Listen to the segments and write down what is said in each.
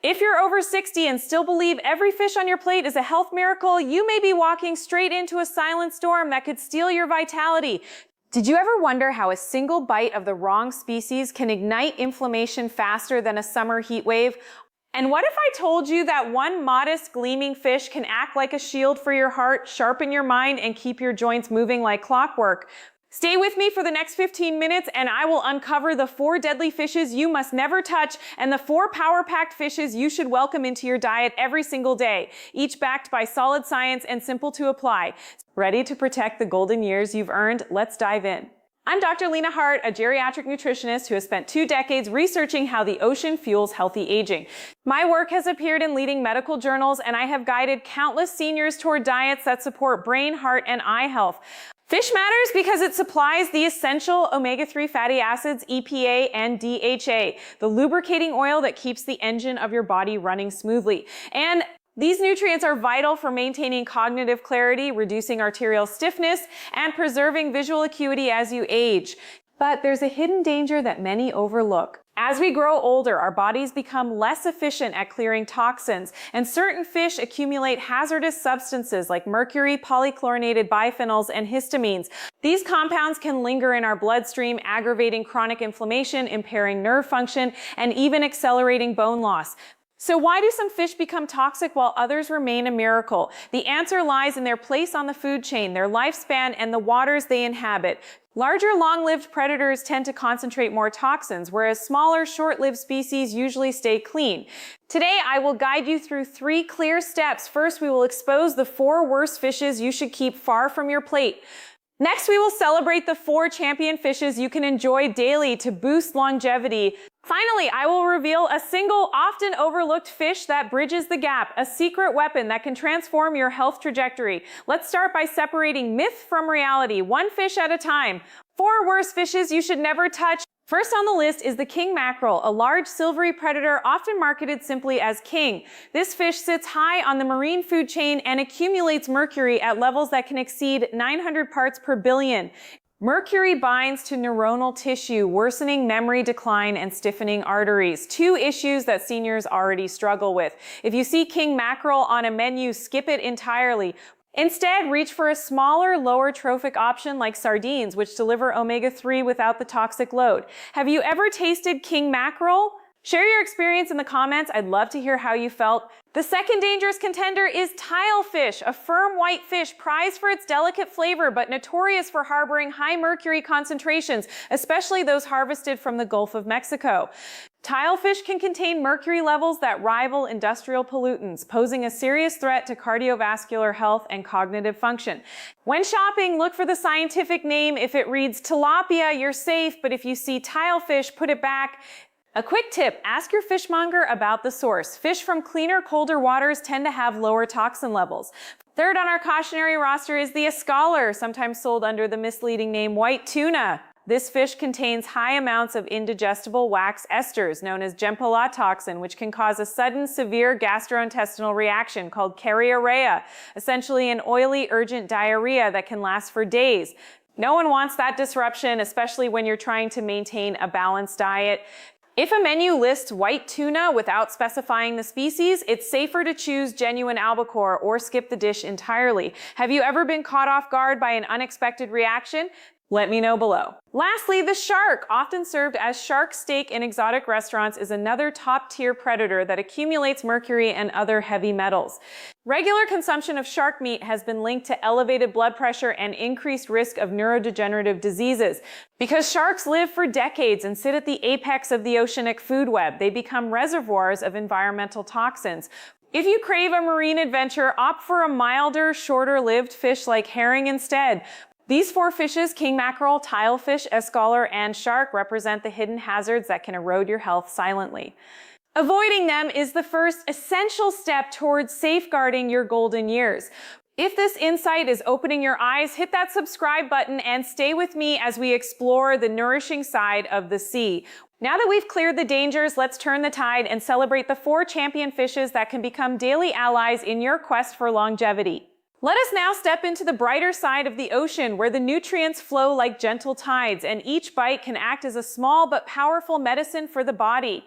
If you're over 60 and still believe every fish on your plate is a health miracle, you may be walking straight into a silent storm that could steal your vitality. Did you ever wonder how a single bite of the wrong species can ignite inflammation faster than a summer heat wave? And what if I told you that one modest gleaming fish can act like a shield for your heart, sharpen your mind, and keep your joints moving like clockwork? Stay with me for the next 15 minutes and I will uncover the 4 deadly fishes you must never touch and the 4 power-packed fishes you should welcome into your diet every single day, each backed by solid science and simple to apply. Ready to protect the golden years you've earned? Let's dive in. I'm Dr. Lena Hart, a geriatric nutritionist who has spent 2 decades researching how the ocean fuels healthy aging. My work has appeared in leading medical journals and I have guided countless seniors toward diets that support brain, heart, and eye health. Fish matters because it supplies the essential omega-3 fatty acids, EPA and DHA, the lubricating oil that keeps the engine of your body running smoothly. And these nutrients are vital for maintaining cognitive clarity, reducing arterial stiffness, and preserving visual acuity as you age. But there's a hidden danger that many overlook. As we grow older, our bodies become less efficient at clearing toxins, and certain fish accumulate hazardous substances like mercury, polychlorinated biphenyls, and histamines. These compounds can linger in our bloodstream, aggravating chronic inflammation, impairing nerve function, and even accelerating bone loss. So why do some fish become toxic while others remain a miracle? The answer lies in their place on the food chain, their lifespan, and the waters they inhabit. Larger, long-lived predators tend to concentrate more toxins, whereas smaller, short-lived species usually stay clean. Today, I will guide you through 3 clear steps. First, we will expose the 4 worst fishes you should keep far from your plate. Next, we will celebrate the 4 champion fishes you can enjoy daily to boost longevity. Finally, I will reveal a single, often overlooked fish that bridges the gap, a secret weapon that can transform your health trajectory. Let's start by separating myth from reality, 1 fish at a time. 4 worst fishes you should never touch. First on the list is the king mackerel, a large silvery predator often marketed simply as king. This fish sits high on the marine food chain and accumulates mercury at levels that can exceed 900 parts per billion. Mercury binds to neuronal tissue, worsening memory decline and stiffening arteries, 2 issues that seniors already struggle with. If you see king mackerel on a menu, skip it entirely. Instead, reach for a smaller, lower trophic option like sardines, which deliver omega-3 without the toxic load. Have you ever tasted king mackerel? Share your experience in the comments. I'd love to hear how you felt. The second dangerous contender is tilefish, a firm white fish prized for its delicate flavor but notorious for harboring high mercury concentrations, especially those harvested from the Gulf of Mexico. Tilefish can contain mercury levels that rival industrial pollutants, posing a serious threat to cardiovascular health and cognitive function. When shopping, look for the scientific name. If it reads tilapia, you're safe, but if you see tilefish, put it back. A quick tip, ask your fishmonger about the source. Fish from cleaner, colder waters tend to have lower toxin levels. Third on our cautionary roster is the escaler, sometimes sold under the misleading name white tuna. This fish contains high amounts of indigestible wax esters known as gempilotoxin, which can cause a sudden severe gastrointestinal reaction called carriurea, essentially an oily, urgent diarrhea that can last for days. No one wants that disruption, especially when you're trying to maintain a balanced diet. If a menu lists white tuna without specifying the species, it's safer to choose genuine albacore or skip the dish entirely. Have you ever been caught off guard by an unexpected reaction? Let me know below. Lastly, the shark, often served as shark steak in exotic restaurants, is another top-tier predator that accumulates mercury and other heavy metals. Regular consumption of shark meat has been linked to elevated blood pressure and increased risk of neurodegenerative diseases. Because sharks live for decades and sit at the apex of the oceanic food web, they become reservoirs of environmental toxins. If you crave a marine adventure, opt for a milder, shorter-lived fish like herring instead. These 4 fishes, king mackerel, tilefish, escaler, and shark, represent the hidden hazards that can erode your health silently. Avoiding them is the first essential step towards safeguarding your golden years. If this insight is opening your eyes, hit that subscribe button and stay with me as we explore the nourishing side of the sea. Now that we've cleared the dangers, let's turn the tide and celebrate the 4 champion fishes that can become daily allies in your quest for longevity. Let us now step into the brighter side of the ocean, where the nutrients flow like gentle tides, and each bite can act as a small but powerful medicine for the body.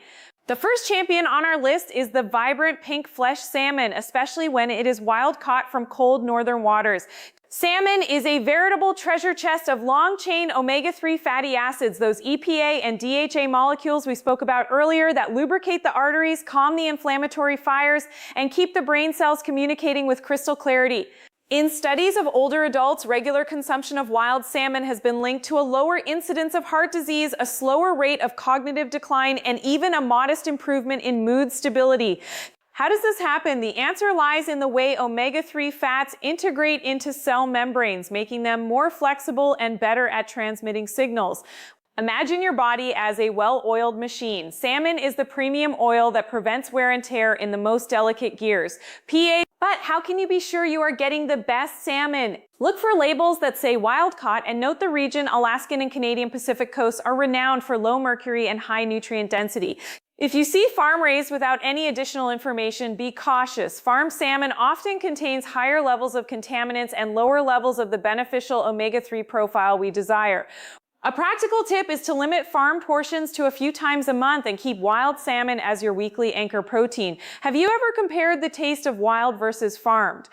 The first champion on our list is the vibrant pink flesh salmon, especially when it is wild caught from cold northern waters. Salmon is a veritable treasure chest of long-chain omega-3 fatty acids, those EPA and DHA molecules we spoke about earlier that lubricate the arteries, calm the inflammatory fires, and keep the brain cells communicating with crystal clarity. In studies of older adults, regular consumption of wild salmon has been linked to a lower incidence of heart disease, a slower rate of cognitive decline, and even a modest improvement in mood stability. How does this happen? The answer lies in the way omega-3 fats integrate into cell membranes, making them more flexible and better at transmitting signals. Imagine your body as a well-oiled machine. Salmon is the premium oil that prevents wear and tear in the most delicate gears. But how can you be sure you are getting the best salmon? Look for labels that say wild caught and note the region. Alaskan and Canadian Pacific coasts are renowned for low mercury and high nutrient density. If you see farm raised without any additional information, be cautious. Farm salmon often contains higher levels of contaminants and lower levels of the beneficial omega-3 profile we desire. A practical tip is to limit farm portions to a few times a month and keep wild salmon as your weekly anchor protein. Have you ever compared the taste of wild versus farmed?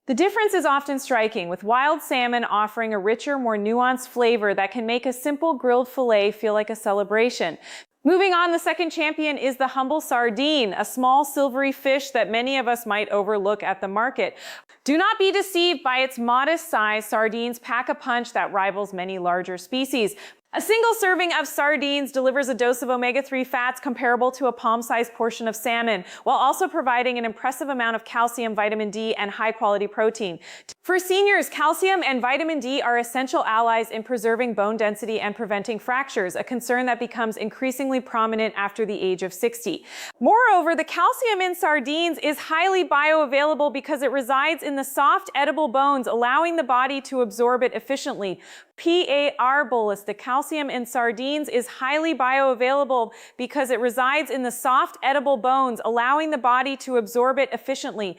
The difference is often striking, with wild salmon offering a richer, more nuanced flavor that can make a simple grilled fillet feel like a celebration. Moving on, the second champion is the humble sardine, a small silvery fish that many of us might overlook at the market. Do not be deceived by its modest size. Sardines pack a punch that rivals many larger species. A single serving of sardines delivers a dose of omega-3 fats comparable to a palm-sized portion of salmon, while also providing an impressive amount of calcium, vitamin D, and high-quality protein. For seniors, calcium and vitamin D are essential allies in preserving bone density and preventing fractures, a concern that becomes increasingly prominent after the age of 60. Moreover, the calcium in sardines is highly bioavailable because it resides in the soft, edible bones, allowing the body to absorb it efficiently. Bolus, the calcium in sardines is highly bioavailable because it resides in the soft, edible bones, allowing the body to absorb it efficiently.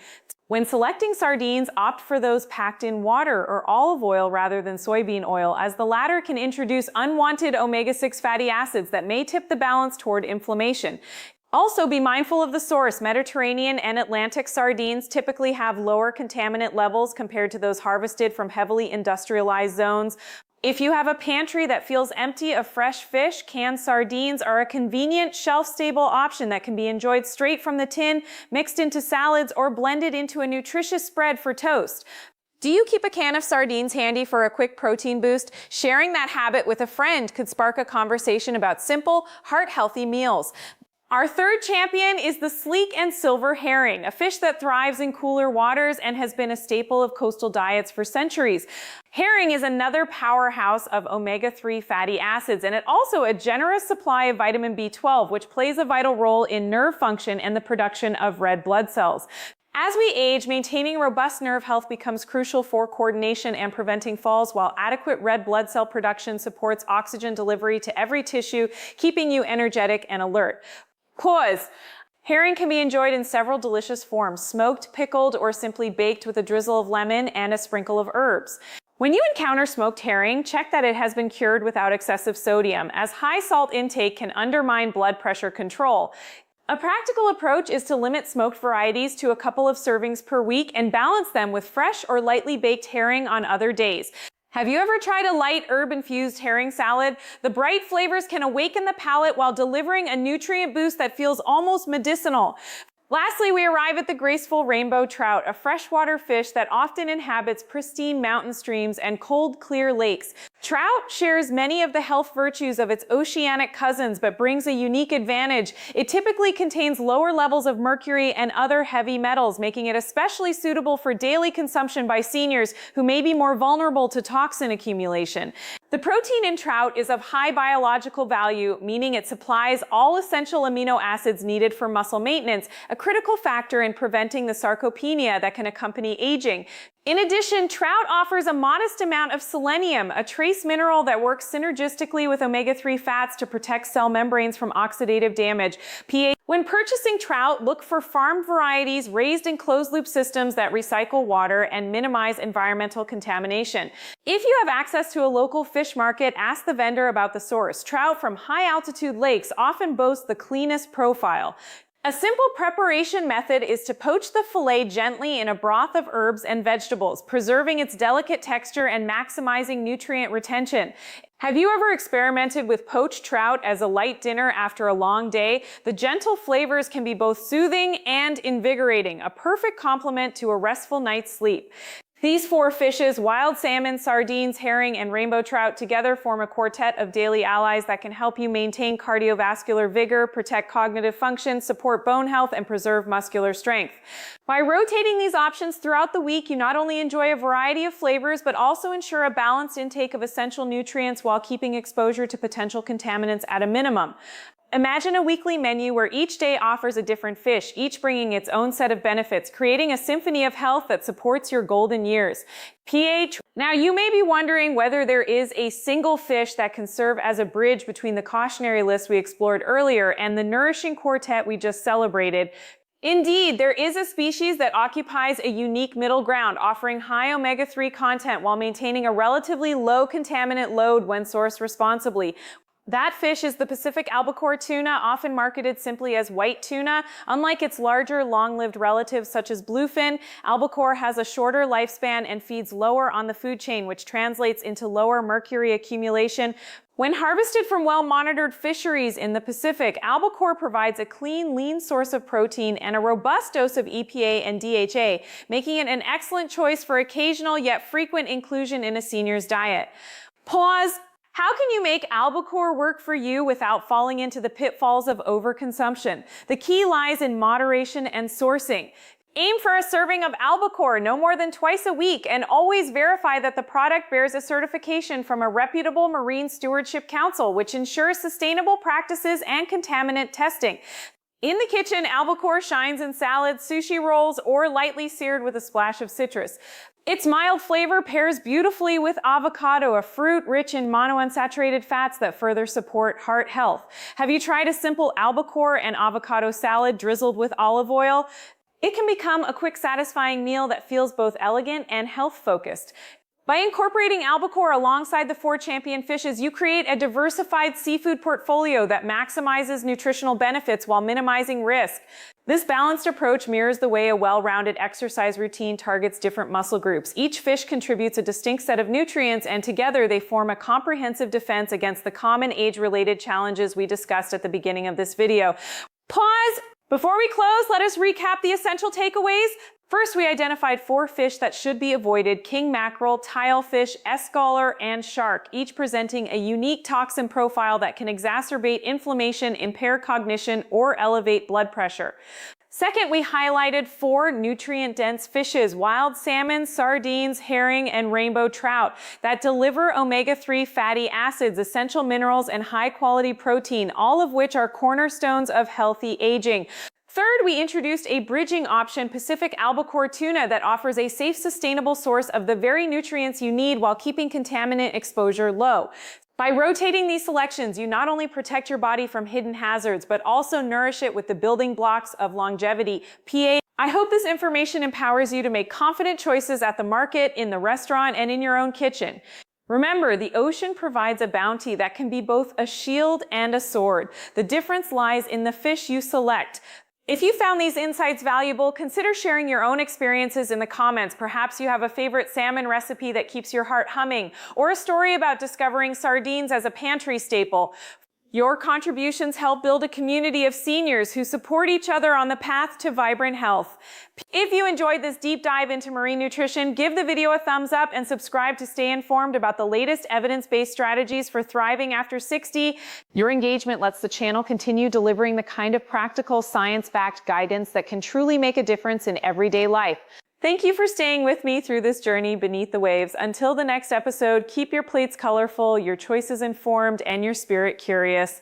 When selecting sardines, opt for those packed in water or olive oil rather than soybean oil, as the latter can introduce unwanted omega-6 fatty acids that may tip the balance toward inflammation. Also, be mindful of the source. Mediterranean and Atlantic sardines typically have lower contaminant levels compared to those harvested from heavily industrialized zones. If you have a pantry that feels empty of fresh fish, canned sardines are a convenient, shelf-stable option that can be enjoyed straight from the tin, mixed into salads, or blended into a nutritious spread for toast. Do you keep a can of sardines handy for a quick protein boost? Sharing that habit with a friend could spark a conversation about simple, heart-healthy meals. Our third champion is the sleek and silver herring, a fish that thrives in cooler waters and has been a staple of coastal diets for centuries. Herring is another powerhouse of omega-3 fatty acids, and it also a generous supply of vitamin B12, which plays a vital role in nerve function and the production of red blood cells. As we age, maintaining robust nerve health becomes crucial for coordination and preventing falls, while adequate red blood cell production supports oxygen delivery to every tissue, keeping you energetic and alert. Herring can be enjoyed in several delicious forms: smoked, pickled, or simply baked with a drizzle of lemon and a sprinkle of herbs. When you encounter smoked herring, check that it has been cured without excessive sodium, as high salt intake can undermine blood pressure control. A practical approach is to limit smoked varieties to a couple of servings per week and balance them with fresh or lightly baked herring on other days. Have you ever tried a light herb-infused herring salad? The bright flavors can awaken the palate while delivering a nutrient boost that feels almost medicinal. Lastly, we arrive at the graceful rainbow trout, a freshwater fish that often inhabits pristine mountain streams and cold, clear lakes. Trout shares many of the health virtues of its oceanic cousins, but brings a unique advantage. It typically contains lower levels of mercury and other heavy metals, making it especially suitable for daily consumption by seniors who may be more vulnerable to toxin accumulation. The protein in trout is of high biological value, meaning it supplies all essential amino acids needed for muscle maintenance, a critical factor in preventing the sarcopenia that can accompany aging. In addition, trout offers a modest amount of selenium, a trace mineral that works synergistically with omega-3 fats to protect cell membranes from oxidative damage. When purchasing trout, look for farm varieties raised in closed-loop systems that recycle water and minimize environmental contamination. If you have access to a local fish market, ask the vendor about the source. Trout from high-altitude lakes often boast the cleanest profile. A simple preparation method is to poach the fillet gently in a broth of herbs and vegetables, preserving its delicate texture and maximizing nutrient retention. Have you ever experimented with poached trout as a light dinner after a long day? The gentle flavors can be both soothing and invigorating, a perfect complement to a restful night's sleep. These four fishes, wild salmon, sardines, herring, and rainbow trout, together form a quartet of daily allies that can help you maintain cardiovascular vigor, protect cognitive function, support bone health, and preserve muscular strength. By rotating these options throughout the week, you not only enjoy a variety of flavors, but also ensure a balanced intake of essential nutrients while keeping exposure to potential contaminants at a minimum. Imagine a weekly menu where each day offers a different fish, each bringing its own set of benefits, creating a symphony of health that supports your golden years. Now, you may be wondering whether there is a single fish that can serve as a bridge between the cautionary list we explored earlier and the nourishing quartet we just celebrated. Indeed, there is a species that occupies a unique middle ground, offering high omega-3 content while maintaining a relatively low contaminant load when sourced responsibly. That fish is the Pacific albacore tuna, often marketed simply as white tuna. Unlike its larger, long-lived relatives such as bluefin, albacore has a shorter lifespan and feeds lower on the food chain, which translates into lower mercury accumulation. When harvested from well-monitored fisheries in the Pacific, albacore provides a clean, lean source of protein and a robust dose of EPA and DHA, making it an excellent choice for occasional yet frequent inclusion in a senior's diet. Pause. How can you make albacore work for you without falling into the pitfalls of overconsumption? The key lies in moderation and sourcing. Aim for a serving of albacore no more than twice a week, and always verify that the product bears a certification from a reputable Marine Stewardship Council, which ensures sustainable practices and contaminant testing. In the kitchen, albacore shines in salads, sushi rolls, or lightly seared with a splash of citrus. Its mild flavor pairs beautifully with avocado, a fruit rich in monounsaturated fats that further support heart health. Have you tried a simple albacore and avocado salad drizzled with olive oil? It can become a quick, satisfying meal that feels both elegant and health-focused. By incorporating albacore alongside the four champion fishes, you create a diversified seafood portfolio that maximizes nutritional benefits while minimizing risk. This balanced approach mirrors the way a well-rounded exercise routine targets different muscle groups. Each fish contributes a distinct set of nutrients, and together they form a comprehensive defense against the common age-related challenges we discussed at the beginning of this video. Pause! Before we close, let us recap the essential takeaways. First, we identified four fish that should be avoided: king mackerel, tilefish, escolar, and shark, each presenting a unique toxin profile that can exacerbate inflammation, impair cognition, or elevate blood pressure. Second, we highlighted four nutrient-dense fishes: wild salmon, sardines, herring, and rainbow trout, that deliver omega-3 fatty acids, essential minerals, and high-quality protein, all of which are cornerstones of healthy aging. Third, we introduced a bridging option, Pacific albacore tuna, that offers a safe, sustainable source of the very nutrients you need while keeping contaminant exposure low. By rotating these selections, you not only protect your body from hidden hazards, but also nourish it with the building blocks of longevity. I hope this information empowers you to make confident choices at the market, in the restaurant, and in your own kitchen. Remember, the ocean provides a bounty that can be both a shield and a sword. The difference lies in the fish you select. If you found these insights valuable, consider sharing your own experiences in the comments. Perhaps you have a favorite salmon recipe that keeps your heart humming, or a story about discovering sardines as a pantry staple. Your contributions help build a community of seniors who support each other on the path to vibrant health. If you enjoyed this deep dive into marine nutrition, give the video a thumbs up and subscribe to stay informed about the latest evidence-based strategies for thriving after 60. Your engagement lets the channel continue delivering the kind of practical, science-backed guidance that can truly make a difference in everyday life. Thank you for staying with me through this journey beneath the waves. Until the next episode, keep your plates colorful, your choices informed, and your spirit curious.